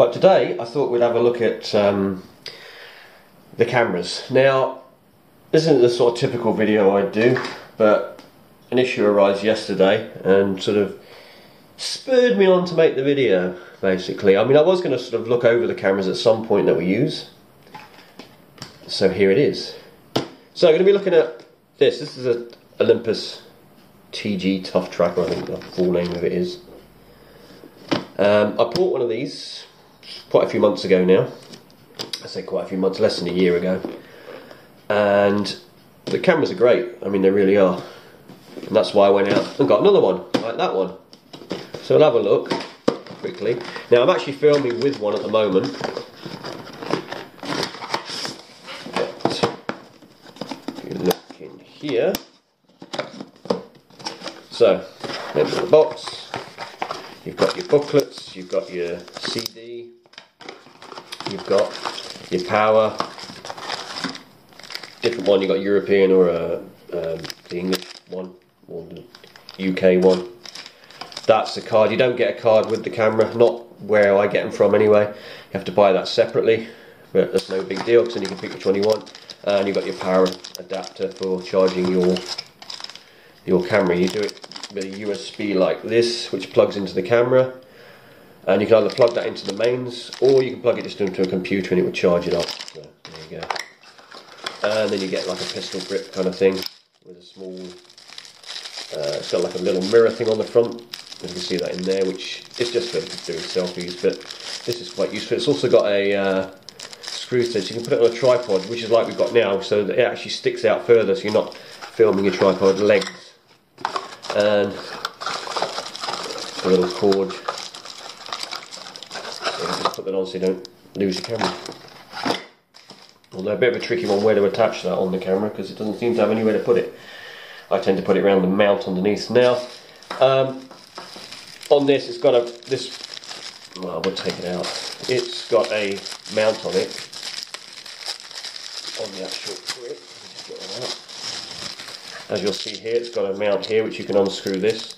Right, today I thought we'd have a look at the cameras. Now, this isn't the sort of typical video I do, but an issue arose yesterday and sort of spurred me on to make the video, basically. I mean, I was going to sort of look over the cameras at some point that we use. So here it is. So I'm going to be looking at this. This is an Olympus TG Tough Tracker, I think the full name of it is. I bought one of these quite a few months ago now. I say quite a few months, less than a year ago. And the cameras are great. I mean, they really are. And that's why I went out and got another one, like that one. So we'll have a look quickly. Now, I'm actually filming with one at the moment. But if you look in here. So, there's the box. You've got your booklets, you've got your CD, you've got your power, different one, you've got European or the English one, or the UK one. That's the card. You don't get a card with the camera, not where I get them from anyway. You have to buy that separately, but that's no big deal because then you can pick which one you want. And you've got your power adapter for charging your camera. You do it with a USB like this, which plugs into the camera, and you can either plug that into the mains or you can plug it just into a computer and it would charge it up. So there you go. And then you get like a pistol grip kind of thing with a small it's got like a little mirror thing on the front. You can see that in there, which is just for doing selfies, but this is quite useful. It's also got a screw thing, so you can put it on a tripod, which is like we've got now, so that it actually sticks out further, so you're not filming your tripod legs. And a little cord, so you just put that on so you don't lose your camera. Although a bit of a tricky one where to attach that on the camera, because it doesn't seem to have anywhere to put it. I tend to put it around the mount underneath. Now, on this, it's got well, we'll take it out. It's got a mount on it, on the actual grip. Just get that out. As you'll see here, it's got a mount here which you can unscrew this.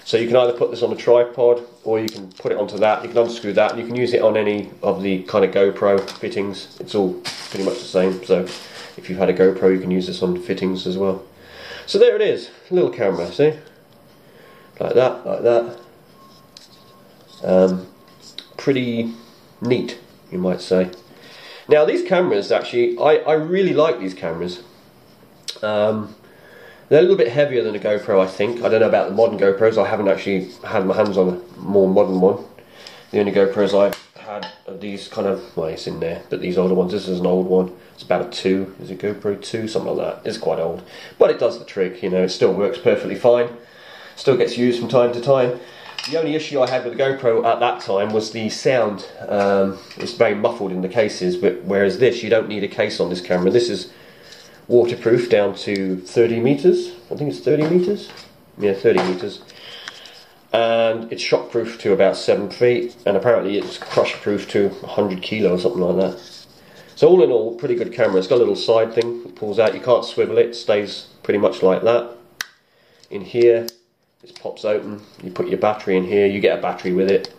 So you can either put this on a tripod or you can put it onto that. You can unscrew that and you can use it on any of the kind of GoPro fittings. It's all pretty much the same. So if you've had a GoPro, you can use this on fittings as well. So there it is, a little camera, see? Like that, like that. Pretty neat, you might say. Now these cameras, actually, I really like these cameras. They're a little bit heavier than a GoPro, I think. I don't know about the modern GoPros. I haven't actually had my hands on a more modern one. The only GoPros I've had are these kind of, well, it's in there, but these older ones. This is an old one. It's about a 2. Is it GoPro 2? Something like that. It's quite old. But it does the trick, you know. It still works perfectly fine. Still gets used from time to time. The only issue I had with the GoPro at that time was the sound. It's very muffled in the cases, but whereas this, you don't need a case on this camera. This is waterproof down to 30 meters. I think it's 30 meters. Yeah, 30 meters. And it's shockproof to about 7 feet, and apparently it's crush-proof to 100 kilo or something like that. So all in all, pretty good camera. It's got a little side thing that pulls out. You can't swivel it. It stays pretty much like that. In here, this pops open. You put your battery in here. You get a battery with it,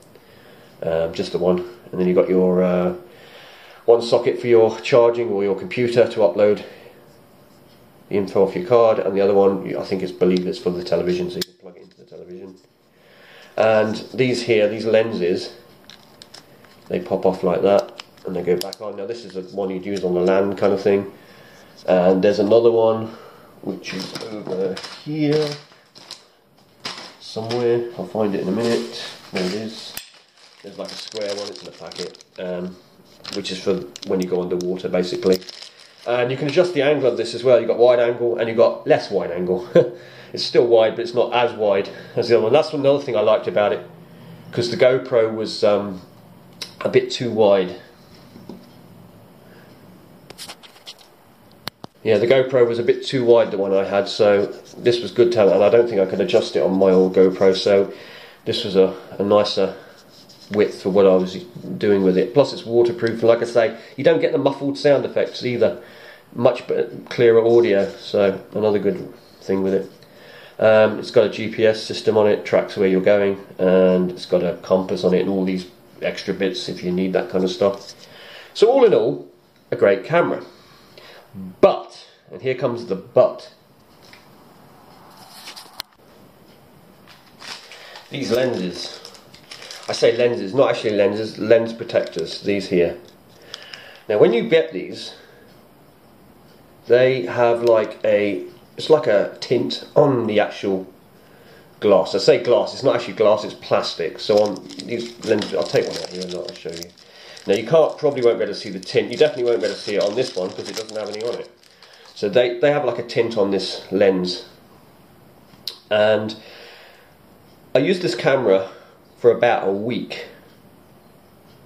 just the one. And then you've got your one socket for your charging or your computer to upload the info off your card, and the other one, I think believe it's for the television, so you can plug it into the television. And these here, these lenses, they pop off like that and they go back on. Now this is the one you'd use on the land kind of thing, and there's another one which is over here somewhere. I'll find it in a minute. There it is. There's like a square one, it's in a packet, which is for when you go underwater, basically. And you can adjust the angle of this as well. You've got wide angle and you've got less wide angle. It's still wide, but it's not as wide as the other one. That's another thing I liked about it, because the GoPro was a bit too wide. Yeah, the GoPro was a bit too wide, the one I had, so this was good to have, and I don't think I could adjust it on my old GoPro, so this was a nicer width for what I was doing with it. Plus it's waterproof, and like I say, you don't get the muffled sound effects either. Much clearer audio, so another good thing with it. It's got a GPS system on it, tracks where you're going, and it's got a compass on it and all these extra bits if you need that kind of stuff. So all in all, a great camera. But, and here comes the but, these lenses, I say lenses, not actually lenses, lens protectors, these here. Now when you get these, they have like it's like a tint on the actual glass. I say glass, it's not actually glass, it's plastic. So on these lenses, I'll take one out here and I'll show you. Now you probably won't be able to see the tint, you definitely won't be able to see it on this one because it doesn't have any on it. So they have like a tint on this lens. And I used this camera for about a week.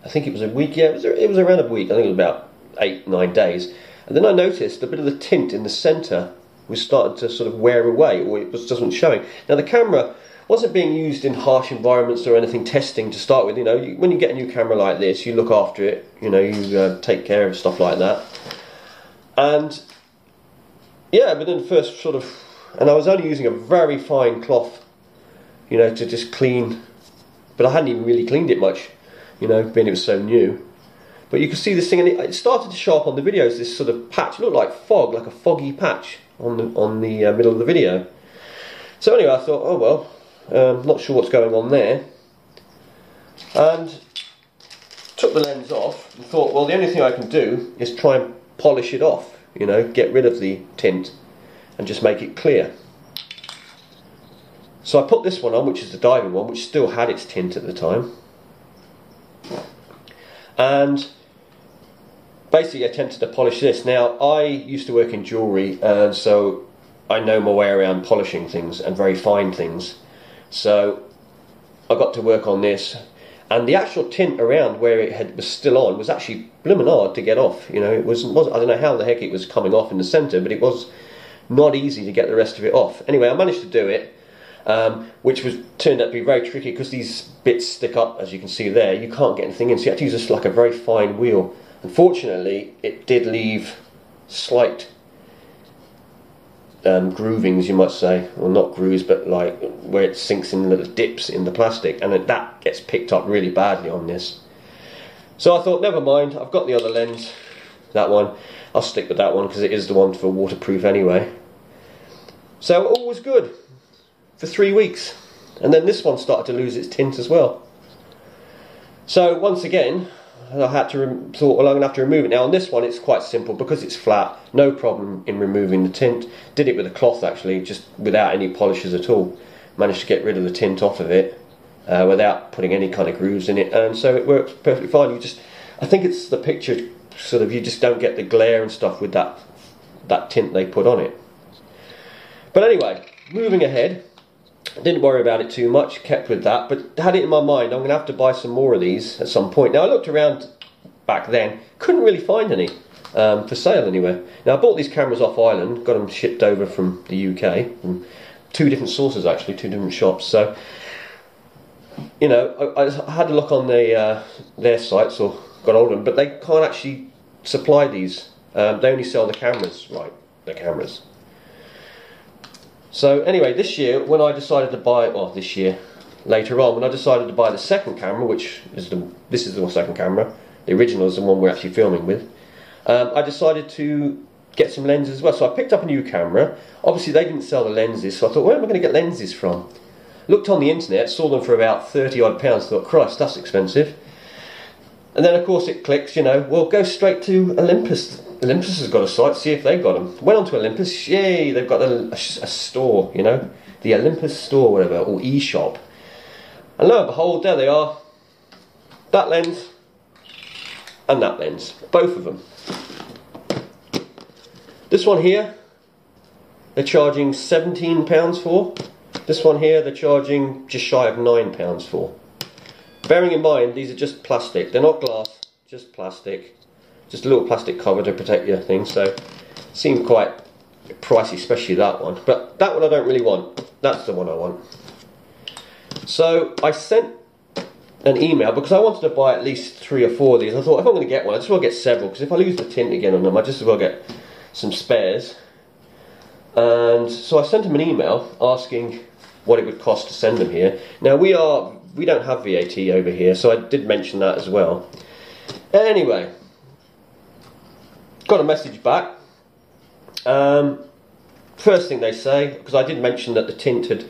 I think it was a week, yeah, it was around a week. I think it was about 8-9 days. And then I noticed a bit of the tint in the centre was starting to sort of wear away, or it just wasn't showing. Now the camera wasn't being used in harsh environments or anything testing to start with. You know, when you get a new camera like this, you look after it, you know, you take care of stuff like that. And yeah, but then first sort of, and I was only using a very fine cloth, you know, to just clean, but I hadn't even really cleaned it much, you know, being it was so new. But you could see this thing, and it started to show up on the videos, this sort of patch, it looked like fog, like a foggy patch on the middle of the video. So anyway, I thought, oh well, not sure what's going on there, and took the lens off and thought, well, the only thing I can do is try and polish it off, you know, get rid of the tint and just make it clear. So I put this one on, which is the diving one, which still had its tint at the time, and basically I attempted to polish this. Now I used to work in jewellery, and so I know my way around polishing things and very fine things. So I got to work on this, and the actual tint around where it was still on was actually blooming hard to get off. You know, it wasn't I don't know how the heck it was coming off in the centre, but it was not easy to get the rest of it off. Anyway, I managed to do it, which turned out to be very tricky because these bits stick up, as you can see there. You can't get anything in, so you have to use just like a very fine wheel. Unfortunately, it did leave slight groovings, you might say, well, not grooves, but like where it sinks in little dips in the plastic, and that gets picked up really badly on this. So I thought, never mind, I've got the other lens, that one, I'll stick with that one because it is the one for waterproof anyway. So all was good for 3 weeks, and then this one started to lose its tint as well. So once again, I had to thought, well, I'm going to have to remove it. Now on this one it's quite simple because it's flat, no problem in removing the tint. Did it with a cloth actually, just without any polishes at all. Managed to get rid of the tint off of it without putting any kind of grooves in it, and so it works perfectly fine. I think it's the picture sort of, you just don't get the glare and stuff with that tint they put on it. But anyway, moving ahead, didn't worry about it too much, kept with that, but had it in my mind, I'm going to have to buy some more of these at some point. Now I looked around back then, couldn't really find any for sale anywhere. Now I bought these cameras off Ireland, got them shipped over from the UK, from 2 different sources actually, 2 different shops. So, you know, I had to look on their sites, or got hold of them, but they can't actually supply these. They only sell the cameras, right, the cameras. So anyway, this year when I decided to buy, well this year, later on, when I decided to buy the second camera, which is this is the second camera, the original is the one we're actually filming with, I decided to get some lenses as well. So I picked up a new camera. Obviously they didn't sell the lenses, so I thought, where am I going to get lenses from? Looked on the internet, saw them for about 30 odd pounds, thought, Christ, that's expensive. And then of course it clicks, you know, well, go straight to Olympus. Olympus has got a site, see if they've got them. Went on to Olympus, yay, they've got a store, you know, the Olympus store, whatever, or e-shop. And lo and behold, there they are. That lens and that lens, both of them. This one here, they're charging £17 for. This one here, they're charging just shy of £9 for. Bearing in mind, these are just plastic, they're not glass, just plastic. Just a little plastic cover to protect your thing, so it seemed quite pricey, especially that one. But that one I don't really want, that's the one I want. So I sent an email because I wanted to buy at least 3 or 4 of these. I thought if I'm going to get one, I just want to get several, because if I lose the tint again on them, I just as well get some spares. And so I sent him an email asking what it would cost to send them here. Now we are we don't have VAT over here, so I did mention that as well. Anyway, got a message back. First thing they say, because I did mention that the tint had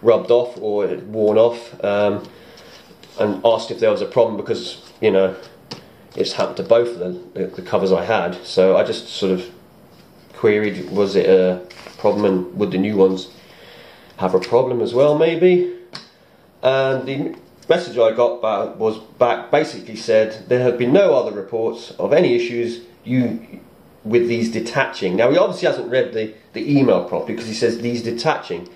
rubbed off or it had worn off, and asked if there was a problem because, you know, it's happened to both of the covers I had. So I just sort of queried, was it a problem, and would the new ones have a problem as well, maybe? And the message I got back basically said there have been no other reports of any issues with these detaching. Now, he obviously hasn't read the email properly, because he says these detaching.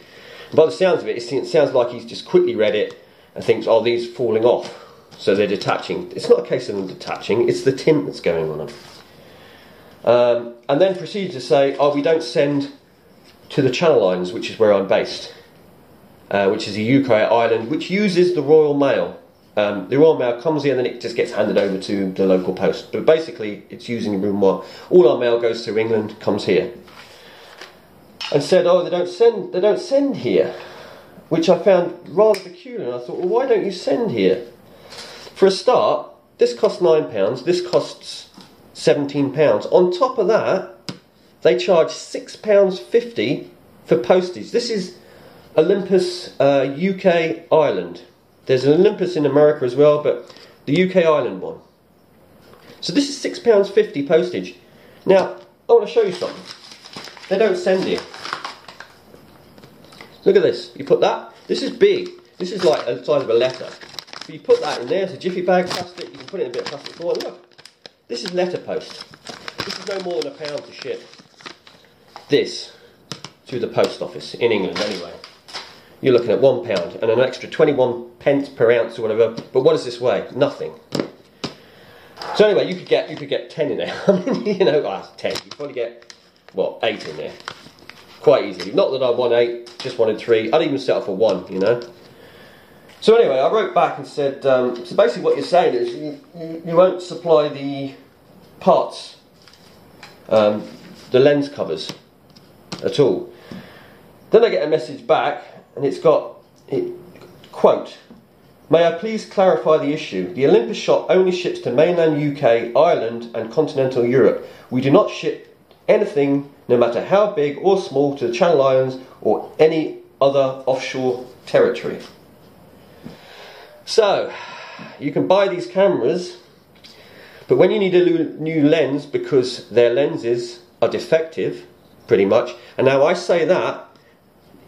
By the sounds of it, it sounds like he's just quickly read it and thinks, oh, these are falling off, so they're detaching. It's not a case of them detaching, it's the tint that's going on them. And then proceeded to say, oh, we don't send to the Channel Islands, which is where I'm based, which is a UK island which uses the Royal Mail. The Royal Mail comes here and then it just gets handed over to the local post. But basically, it's using room one. All our mail goes through England, comes here. And said, oh, they don't send here, which I found rather peculiar. And I thought, well, why don't you send here? For a start, this costs £9. This costs £17. On top of that, they charge £6.50 for postage. This is Olympus UK Island. There's an Olympus in America as well, but the UK Island one. So this is £6.50 postage. Now, I want to show you something. They don't send it. Look at this. You put that. This is big. This is like the size of a letter. But you put that in there. It's a jiffy bag plastic. You can put it in a bit of plastic foil. Look. This is letter post. This is no more than £1 to ship this to the post office in England anyway. You're looking at £1 and an extra 21 pence per ounce or whatever. But what does this weigh? Nothing. So anyway, you could get 10 in there. I mean, you know, 10. You probably get, what, 8 in there, quite easily. Not that I want 8, just wanted 3. I'd even settle for 1, you know. So anyway, I wrote back and said, so basically what you're saying is you won't supply the parts, the lens covers at all. Then I get a message back, and it's got, quote, may I please clarify the issue. The Olympus shop only ships to mainland UK, Ireland and continental Europe. We do not ship anything, no matter how big or small, to the Channel Islands or any other offshore territory. So, you can buy these cameras, but when you need a new lens because their lenses are defective, pretty much, and now I say that,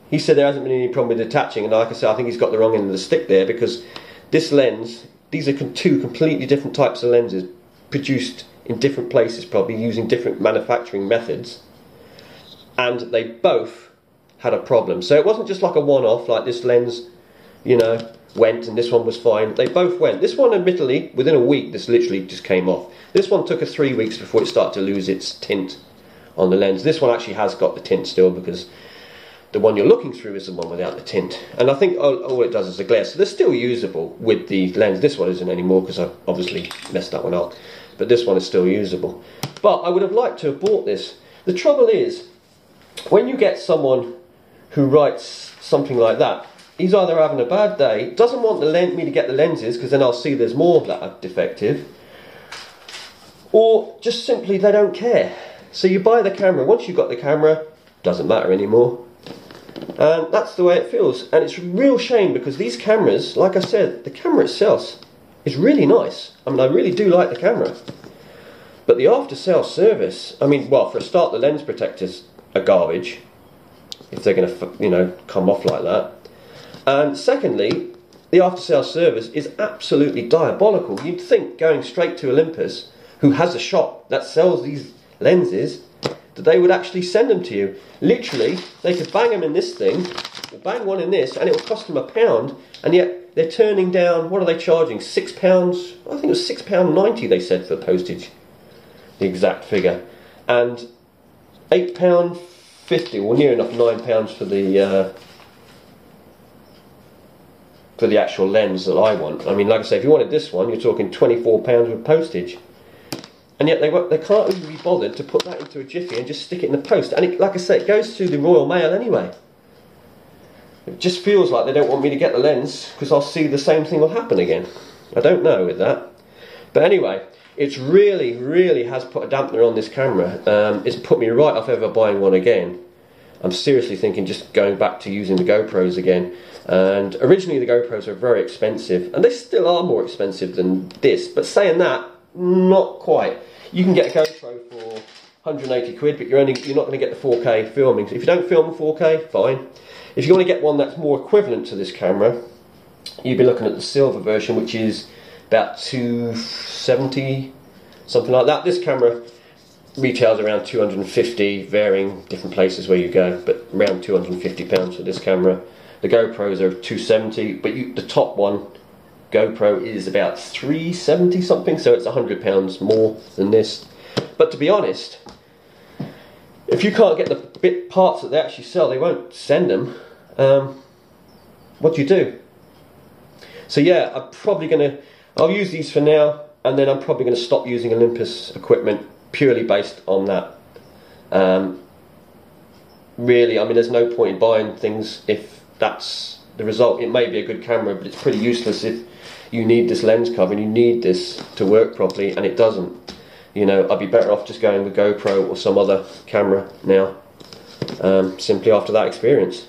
he said there hasn't been any problem with detaching, and like I said, I think he's got the wrong end of the stick there, because this lens, these are two completely different types of lenses, produced in different places, probably using different manufacturing methods, and they both had a problem. So it wasn't just like a one-off, like this lens, you know, went and this one was fine. They both went. This one, admittedly, within a week, this literally just came off. This one took us 3 weeks before it started to lose its tint on the lens. This one actually has got the tint still, because the one you're looking through is the one without the tint. And I think all it does is the glare. So they're still usable with the lens. This one isn't anymore because I obviously messed that one up. But this one is still usable. But I would have liked to have bought this. The trouble is, when you get someone who writes something like that, he's either having a bad day, doesn't want me to get the lenses because then I'll see there's more that are defective, or just simply they don't care. So you buy the camera. Once you've got the camera, doesn't matter anymore. And that's the way it feels. And it's a real shame, because these cameras, like I said, the camera itself is really nice. I mean, I really do like the camera. But the after-sales service, I mean, well, for a start, the lens protectors are garbage, if they're going to, you know, come off like that. And secondly, the after-sales service is absolutely diabolical. You'd think going straight to Olympus, who has a shop that sells these lenses, that they would actually send them to you. Literally, they could bang them in this thing, or bang one in this, and it will cost them £1, and yet they're turning down, what are they charging, £6? I think it was £6.90 they said for postage, the exact figure, and £8.50, or near enough £9 for the actual lens that I want. I mean, like I say, if you wanted this one, you're talking £24 with postage. And yet they can't even be bothered to put that into a jiffy and just stick it in the post. And it, like I say, it goes through the Royal Mail anyway. It just feels like they don't want me to get the lens because I'll see the same thing will happen again. I don't know with that. But anyway, it's really has put a dampener on this camera. It's put me right off ever buying one again. I'm seriously thinking just going back to using the GoPros again. And originally the GoPros are very expensive, and they still are more expensive than this, but saying that, not quite. You can get a GoPro for 180 quid, but you're not going to get the 4K filming. So if you don't film 4K, fine. If you want to get one that's more equivalent to this camera, you'd be looking at the silver version, which is about 270, something like that. This camera retails around 250, varying different places where you go, but around £250 for this camera. The GoPros are 270, but the top one, GoPro, is about 370 something, so it's £100 more than this. But to be honest, if you can't get the parts that they actually sell, they won't send them. What do you do? So yeah, I'll use these for now, and then I'm probably going to stop using Olympus equipment purely based on that. Really, I mean, there's no point in buying things if that's the result. It may be a good camera, but it's pretty useless if you need this lens cover and you need this to work properly and it doesn't. You know, I'd be better off just going with GoPro or some other camera now, simply after that experience.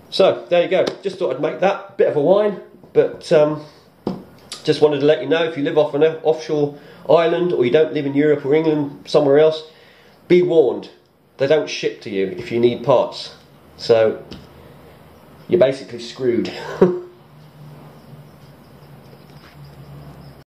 So there you go, just thought I'd make that bit of a whine, but just wanted to let you know, if you live off an offshore island or you don't live in Europe or England, somewhere else, be warned, they don't ship to you if you need parts. So you're basically screwed.